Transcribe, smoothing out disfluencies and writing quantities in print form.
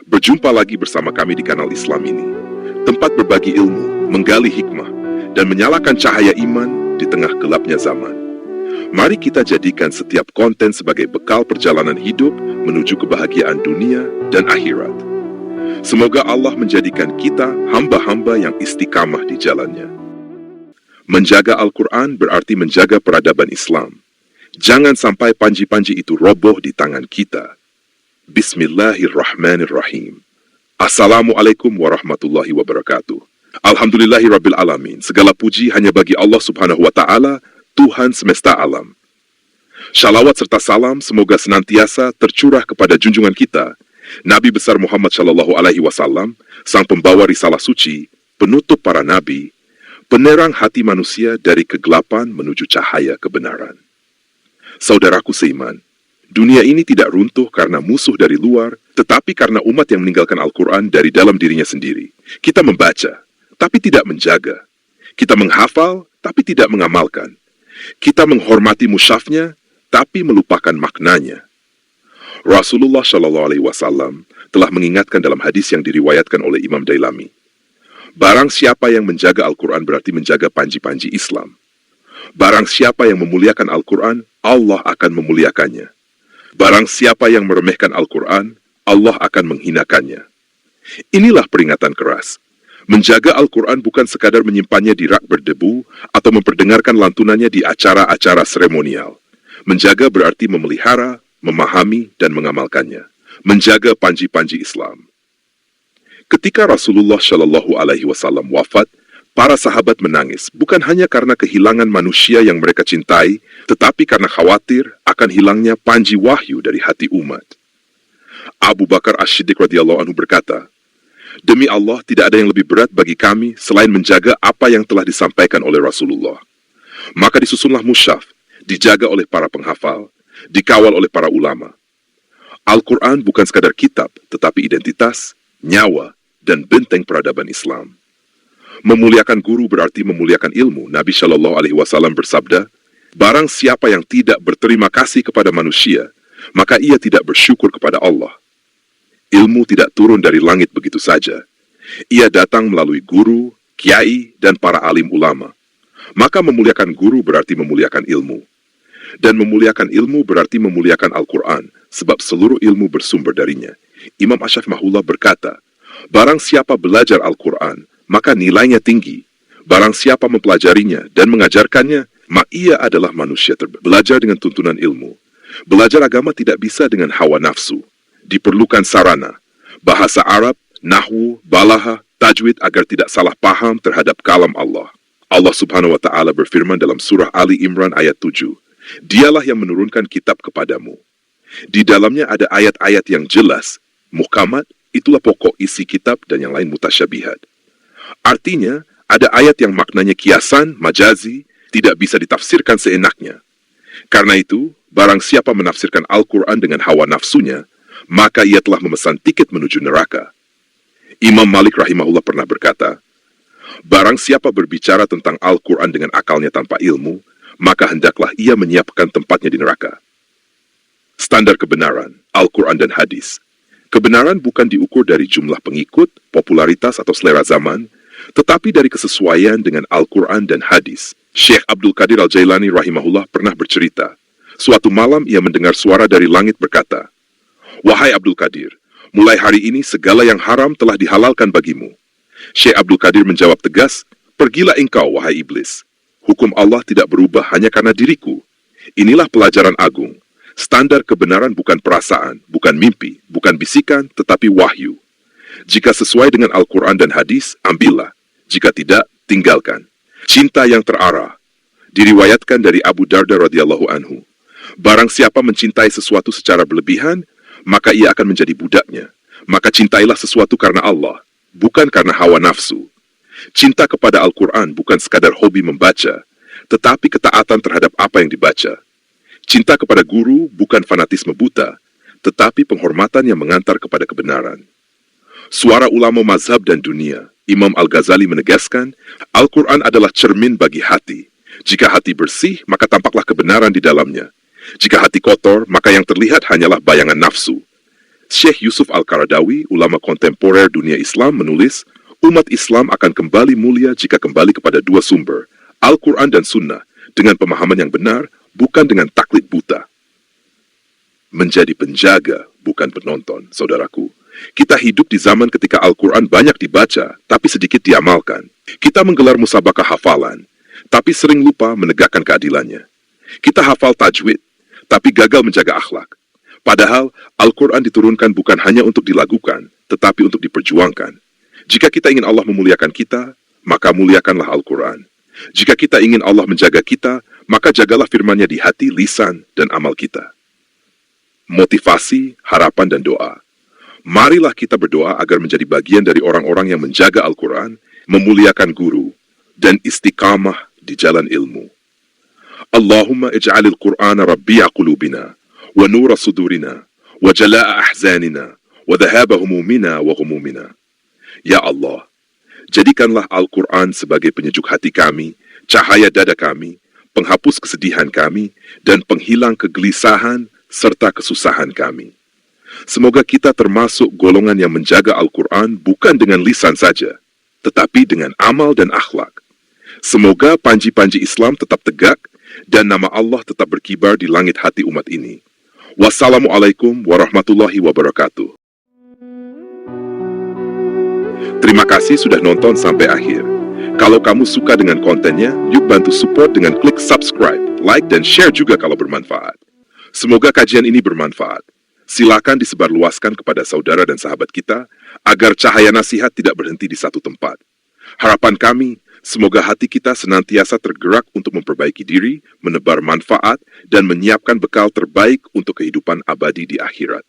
Berjumpa lagi bersama kami di kanal Islam ini, tempat berbagi ilmu, menggali hikmah, dan menyalakan cahaya iman di tengah gelapnya zaman. Mari kita jadikan setiap konten sebagai bekal perjalanan hidup menuju kebahagiaan dunia dan akhirat. Semoga Allah menjadikan kita hamba-hamba yang istiqamah di jalannya. Menjaga Al-Quran berarti menjaga peradaban Islam. Jangan sampai panji-panji itu roboh di tangan kita. Bismillahirrahmanirrahim. Assalamualaikum warahmatullahi wabarakatuh. Alhamdulillahirabbil alamin. Segala puji hanya bagi Allah Subhanahu wa taala, Tuhan semesta alam. Shalawat serta salam semoga senantiasa tercurah kepada junjungan kita, Nabi besar Muhammad sallallahu alaihi wasallam, sang pembawa risalah suci, penutup para nabi, penerang hati manusia dari kegelapan menuju cahaya kebenaran. Saudaraku seiman, dunia ini tidak runtuh karena musuh dari luar, tetapi karena umat yang meninggalkan Al-Quran dari dalam dirinya sendiri. Kita membaca, tapi tidak menjaga. Kita menghafal, tapi tidak mengamalkan. Kita menghormati mushafnya, tapi melupakan maknanya. Rasulullah Shallallahu Alaihi Wasallam telah mengingatkan dalam hadis yang diriwayatkan oleh Imam Dailami. Barang siapa yang menjaga Al-Quran berarti menjaga panji-panji Islam. Barang siapa yang memuliakan Al-Quran, Allah akan memuliakannya. Barang siapa yang meremehkan Al-Quran, Allah akan menghinakannya. Inilah peringatan keras. Menjaga Al-Quran bukan sekadar menyimpannya di rak berdebu atau memperdengarkan lantunannya di acara-acara seremonial. Menjaga berarti memelihara, memahami, dan mengamalkannya. Menjaga panji-panji Islam. Ketika Rasulullah Shallallahu Alaihi Wasallam wafat, para sahabat menangis bukan hanya karena kehilangan manusia yang mereka cintai, tetapi karena khawatir akan hilangnya panji wahyu dari hati umat. Abu Bakar As-Siddiq radhiyallahu anhu berkata, "Demi Allah tidak ada yang lebih berat bagi kami selain menjaga apa yang telah disampaikan oleh Rasulullah." Maka disusunlah mushaf, dijaga oleh para penghafal, dikawal oleh para ulama. Al-Quran bukan sekadar kitab, tetapi identitas, nyawa, dan benteng peradaban Islam. Memuliakan guru berarti memuliakan ilmu. Nabi Shallallahu Alaihi Wasallam bersabda, "Barang siapa yang tidak berterima kasih kepada manusia, maka ia tidak bersyukur kepada Allah." Ilmu tidak turun dari langit begitu saja. Ia datang melalui guru, kiai, dan para alim ulama. Maka memuliakan guru berarti memuliakan ilmu. Dan memuliakan ilmu berarti memuliakan Al-Quran, sebab seluruh ilmu bersumber darinya. Imam Ash-Shafii berkata, "Barang siapa belajar Al-Quran, maka nilainya tinggi. Barang siapa mempelajarinya dan mengajarkannya, maka ia adalah manusia terbaik." Belajar dengan tuntunan ilmu. Belajar agama tidak bisa dengan hawa nafsu. Diperlukan sarana, bahasa Arab, nahwu, balaghah, tajwid agar tidak salah paham terhadap kalam Allah. Allah Subhanahu wa taala berfirman dalam surah Ali Imran ayat 7, "Dialah yang menurunkan kitab kepadamu. Di dalamnya ada ayat-ayat yang jelas, muhkamat, itulah pokok isi kitab, dan yang lain mutasyabihat." Artinya, ada ayat yang maknanya kiasan, majazi, tidak bisa ditafsirkan seenaknya. Karena itu, barang siapa menafsirkan Al-Quran dengan hawa nafsunya, maka ia telah memesan tiket menuju neraka. Imam Malik rahimahullah pernah berkata, "Barang siapa berbicara tentang Al-Quran dengan akalnya tanpa ilmu, maka hendaklah ia menyiapkan tempatnya di neraka." Standar kebenaran, Al-Quran dan hadis. Kebenaran bukan diukur dari jumlah pengikut, popularitas, atau selera zaman, tetapi dari kesesuaian dengan Al-Quran dan hadis. Syekh Abdul Qadir Al-Jailani rahimahullah pernah bercerita, suatu malam ia mendengar suara dari langit berkata, "Wahai Abdul Qadir, mulai hari ini segala yang haram telah dihalalkan bagimu." Syekh Abdul Qadir menjawab tegas, "Pergilah engkau, wahai iblis. Hukum Allah tidak berubah hanya karena diriku. Inilah pelajaran agung. Standar kebenaran bukan perasaan, bukan mimpi, bukan bisikan, tetapi wahyu. Jika sesuai dengan Al-Quran dan hadis, ambillah. Jika tidak, tinggalkan. Cinta yang terarah." Diriwayatkan dari Abu Darda radhiyallahu anhu, "Barang siapa mencintai sesuatu secara berlebihan, maka ia akan menjadi budaknya. Maka cintailah sesuatu karena Allah, bukan karena hawa nafsu." Cinta kepada Al-Quran bukan sekadar hobi membaca, tetapi ketaatan terhadap apa yang dibaca. Cinta kepada guru bukan fanatisme buta, tetapi penghormatan yang mengantar kepada kebenaran. Suara ulama mazhab dan dunia, Imam Al-Ghazali menegaskan, Al-Quran adalah cermin bagi hati. Jika hati bersih, maka tampaklah kebenaran di dalamnya. Jika hati kotor, maka yang terlihat hanyalah bayangan nafsu. Syekh Yusuf Al-Qaradawi, ulama kontemporer dunia Islam, menulis, umat Islam akan kembali mulia jika kembali kepada dua sumber, Al-Quran dan Sunnah, dengan pemahaman yang benar, bukan dengan taklid buta. Menjadi penjaga, bukan penonton, saudaraku. Kita hidup di zaman ketika Al-Quran banyak dibaca, tapi sedikit diamalkan. Kita menggelar musabakah hafalan, tapi sering lupa menegakkan keadilannya. Kita hafal tajwid, tapi gagal menjaga akhlak. Padahal, Al-Quran diturunkan bukan hanya untuk dilakukan, tetapi untuk diperjuangkan. Jika kita ingin Allah memuliakan kita, maka muliakanlah Al-Quran. Jika kita ingin Allah menjaga kita, maka jagalah firman-Nya di hati, lisan, dan amal kita. Motivasi, harapan, dan doa. Marilah kita berdoa agar menjadi bagian dari orang-orang yang menjaga Al-Quran, memuliakan guru, dan istiqamah di jalan ilmu. Allahumma ij'alil Qur'ana rabbi'a qulubina, wa nura sudurina, wa jala'a ahzanina, wa dhahaba humumina wa humumina. Ya Allah, jadikanlah Al-Quran sebagai penyejuk hati kami, cahaya dada kami, penghapus kesedihan kami, dan penghilang kegelisahan serta kesusahan kami. Semoga kita termasuk golongan yang menjaga Al-Quran bukan dengan lisan saja, tetapi dengan amal dan akhlak. Semoga panji-panji Islam tetap tegak, dan nama Allah tetap berkibar di langit hati umat ini. Wassalamualaikum warahmatullahi wabarakatuh. Terima kasih sudah nonton sampai akhir. Kalau kamu suka dengan kontennya, yuk bantu support dengan klik subscribe, like, dan share juga kalau bermanfaat. Semoga kajian ini bermanfaat. Silakan disebarluaskan kepada saudara dan sahabat kita, agar cahaya nasihat tidak berhenti di satu tempat. Harapan kami, semoga hati kita senantiasa tergerak untuk memperbaiki diri, menebar manfaat, dan menyiapkan bekal terbaik untuk kehidupan abadi di akhirat.